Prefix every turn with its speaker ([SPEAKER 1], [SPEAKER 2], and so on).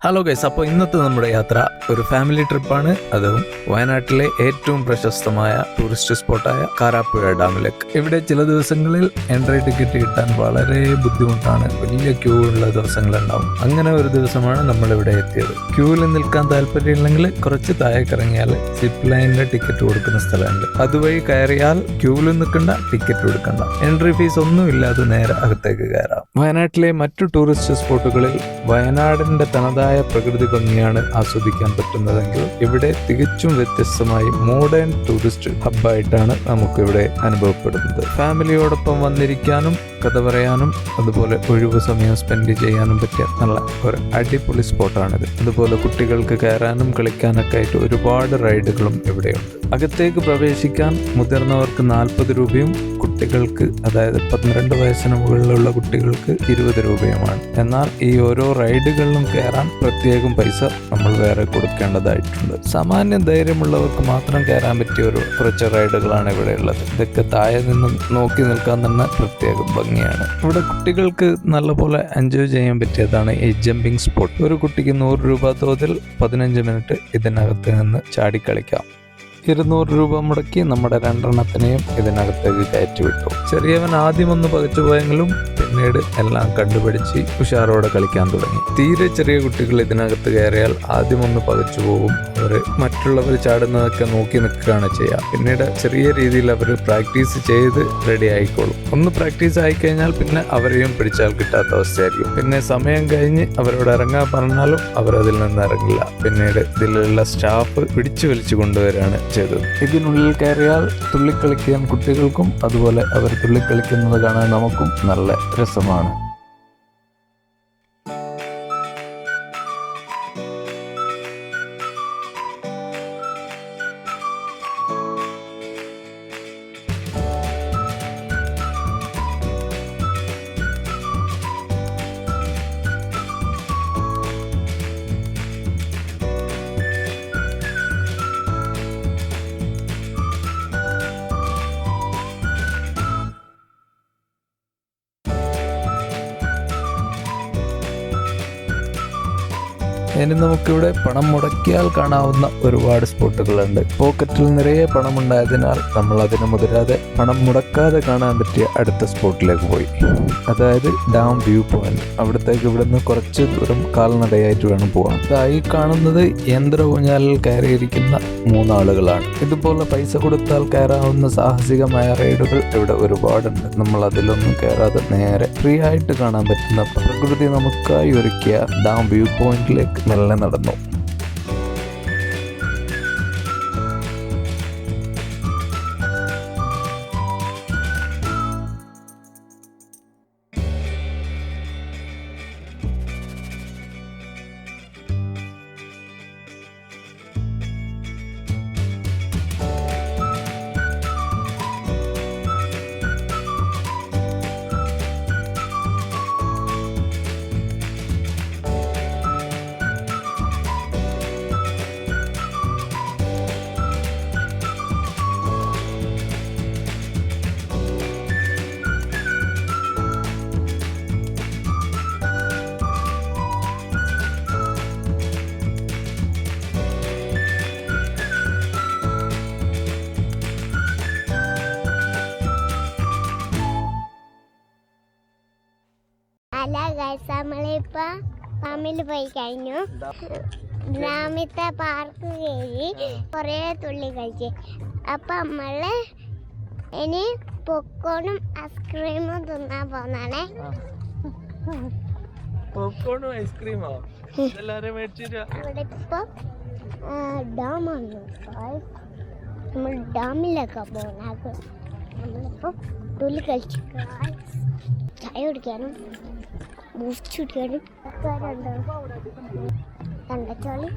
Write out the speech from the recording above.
[SPEAKER 1] Hello guys, അപ്പോൾ ഇന്നത്തെ നമ്മുടെ യാത്ര ഒരു ഫാമിലി ട്രിപ്പാണ്. അതും വയനാട്ടിലെ ഏറ്റവും പ്രശസ്തമായ ടൂറിസ്റ്റ് സ്പോട്ടായ കാരാപ്പുഴ ഡാമിലേക്ക്. ഇവിടെ ചില ദിവസങ്ങളിൽ എൻട്രി ടിക്കറ്റ് കിട്ടാൻ വളരെ ബുദ്ധിമുട്ടാണ്. വലിയ ക്യൂ ഉള്ള ദിവസങ്ങളുണ്ടാവും. അങ്ങനെ ഒരു ദിവസമാണ് നമ്മളിവിടെ എത്തിയത്. ക്യൂവിൽ നിൽക്കാൻ താല്പര്യമില്ലെങ്കിൽ കുറച്ച് താഴേക്കിറങ്ങിയാൽ സിപ്പ് ലൈനിന്റെ ടിക്കറ്റ് കൊടുക്കുന്ന സ്ഥലമുണ്ട്. അതുവഴി കയറിയാൽ ക്യൂവിൽ നിൽക്കണ്ട, ടിക്കറ്റ് കൊടുക്കണ്ട. എൻട്രി ഫീസ് ഒന്നും ഇല്ലാതെ നേരെ അകത്തേക്ക് കയറാം. വയനാട്ടിലെ മറ്റു ടൂറിസ്റ്റ് സ്പോട്ടുകളിൽ വയനാടിന്റെ തനതായ പ്രകൃതി ഭംഗിയാണ് ആസ്വദിക്കാൻ പറ്റുന്നതെങ്കിൽ ഇവിടെ തികച്ചും വ്യത്യസ്തമായി മോഡേൺ ടൂറിസ്റ്റ് ഹബ്ബായിട്ടാണ് നമുക്കിവിടെ അനുഭവപ്പെടുന്നത്. ഫാമിലിയോടൊപ്പം വന്നിരിക്കാനും കഥ പറയാനും അതുപോലെ ഒഴിവു സമയം സ്പെൻഡ് ചെയ്യാനും പറ്റിയ നല്ല ഒരു അടിപൊളി സ്പോട്ടാണിത്. അതുപോലെ കുട്ടികൾക്ക് കയറാനും കളിക്കാനൊക്കെ ആയിട്ട് ഒരുപാട് റൈഡുകളും ഇവിടെയുണ്ട്. അകത്തേക്ക് പ്രവേശിക്കാൻ മുതിർന്നവർക്ക് 40 രൂപയും കുട്ടികൾക്ക്, അതായത് 12 വയസ്സിന് മുകളിലുള്ള കുട്ടികൾക്ക് 20 രൂപയുമാണ്. എന്നാൽ ഈ ഓരോ റൈഡുകളിലും കയറാൻ പ്രത്യേകം പൈസ നമ്മൾ വേറെ കൊടുക്കേണ്ടതായിട്ടുണ്ട്. സാമാന്യ ധൈര്യമുള്ളവർക്ക് മാത്രം കയറാൻ പറ്റിയ കുറച്ച് റൈഡുകളാണ് ഇവിടെ ഉള്ളത്. ഇതൊക്കെ താഴെ നിന്ന് നോക്കി നിൽക്കാൻ തന്നെ പ്രത്യേകം ഭംഗിയാണ്. ഇവിടെ കുട്ടികൾക്ക് നല്ലപോലെ എൻജോയ് ചെയ്യാൻ പറ്റിയതാണ് ഈ ജമ്പിങ് സ്പോട്ട്. ഒരു കുട്ടിക്ക് 100 രൂപ തോതിൽ 15 മിനിറ്റ് ഇതിനകത്ത് നിന്ന് ചാടിക്കളിക്കാം. 200 രൂപ മുടക്കി നമ്മുടെ 2 എണ്ണത്തിനെയും ഇതിനകത്തേക്ക് കയറ്റിവിട്ടു. ചെറിയവൻ ആദ്യം ഒന്ന് പകച്ചു പോയെങ്കിലും പിന്നീട് എല്ലാം കണ്ടുപിടിച്ച് ഉഷാറോടെ കളിക്കാൻ തുടങ്ങി. തീരെ ചെറിയ കുട്ടികൾ ഇതിനകത്ത് കയറിയാൽ ആദ്യം ഒന്ന് പകച്ചു പോകും. അവര് മറ്റുള്ളവർ ചാടുന്നതൊക്കെ നോക്കി നിൽക്കുകയാണ് ചെയ്യുക. പിന്നീട് ചെറിയ രീതിയിൽ അവർ പ്രാക്ടീസ് ചെയ്ത് റെഡി ആയിക്കോളും. ഒന്ന് പ്രാക്ടീസ് ആയിക്കഴിഞ്ഞാൽ പിന്നെ അവരെയും പിടിച്ചാൽ കിട്ടാത്ത അവസ്ഥയായിരിക്കും. പിന്നെ സമയം കഴിഞ്ഞ് അവരോട് ഇറങ്ങാൻ പറഞ്ഞാലും അവരതിൽ നിന്ന് ഇറങ്ങില്ല. പിന്നീട് ഇതിലുള്ള സ്റ്റാഫ് പിടിച്ചു വലിച്ചു കൊണ്ടുവരാണ് ചെയ്തത്. ഇതിനുള്ളിൽ കയറിയാൽ തുള്ളിക്കളിക്കാൻ കുട്ടികൾക്കും അതുപോലെ അവർ തുള്ളിക്കളിക്കുന്നത് കാണാൻ നമുക്കും നല്ല രസമാണ്. ഇനി നമുക്കിവിടെ പണം മുടക്കിയാൽ കാണാവുന്ന ഒരുപാട് സ്പോട്ടുകളുണ്ട്. പോക്കറ്റിൽ നിറയെ പണമുണ്ടായതിനാൽ നമ്മൾ അതിന് മുതിരാതെ പണം മുടക്കാതെ കാണാൻ പറ്റിയ അടുത്ത സ്പോട്ടിലേക്ക് പോയി. അതായത് ഡാം വ്യൂ പോയിന്റ്. അവിടത്തേക്ക് ഇവിടുന്ന് കുറച്ച് ദൂരം കാൽനടയായിട്ട് വേണം പോകാൻ. ഈ കാണുന്നത് യന്ത്ര ഊഞ്ഞാലിൽ കയറിയിരിക്കുന്ന 3 ആളുകളാണ്. ഇതുപോലെ പൈസ കൊടുത്താൽ കയറാവുന്ന സാഹസികമായ റൈഡുകൾ ഇവിടെ ഒരുപാടുണ്ട്. നമ്മൾ അതിലൊന്നും കയറാതെ നേരെ ഫ്രീ ആയിട്ട് കാണാൻ പറ്റുന്ന പ്രകൃതി നമുക്കായി ഒരുക്കിയ ഡാം വ്യൂ പോയിന്റിലേക്ക് മെല്ലെ നടന്നു.
[SPEAKER 2] അല്ല ഗൈസ്, നമ്മളിപ്പോൾ ഫാമിൽ പോയി കഴിഞ്ഞു. ഡാമിത്തെ പാർക്ക് കയറി കുറേ തുള്ളി കഴിച്ച്. അപ്പം നമ്മൾ ഇനി പോപ്കോണും ഐസ്ക്രീമും തിന്നാൻ പോകുന്നതാണേ. ഇവിടെ ഇപ്പോൾ ഡാമാണ്. നമ്മൾ ഡാമിലൊക്കെ പോകുന്നത്. നമ്മളിപ്പോൾ തുള്ളി കഴിച്ചു. ചായ കുടിക്കാനും ബൂസ്റ്റ് കുടിക്കാനും കണ്ടച്ചോളി